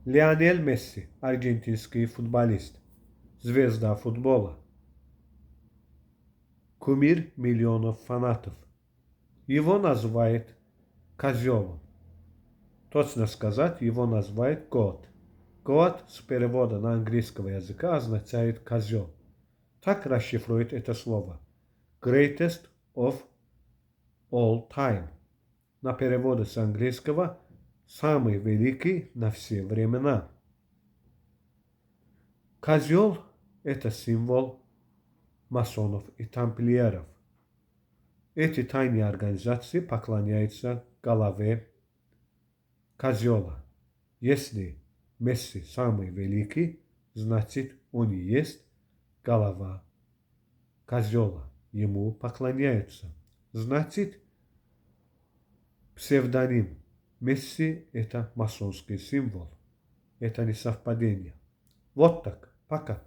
Лионель Месси, аргентинский футболист, звезда футбола, кумир миллионов фанатов. Его называют козелом. Точно сказать, его называют God. God с перевода на английского языка означает козел. Так расшифрует это слово. Greatest of all time. На переводе с английского самый великий на все времена. Козел – это символ масонов и тамплиеров. Эти тайные организации поклоняются голове козела. Если Месси самый великий, значит он и есть голова козела. Ему поклоняются. Значит, псевдоним Месси – это масонский символ. Это не совпадение. Вот так. Пока.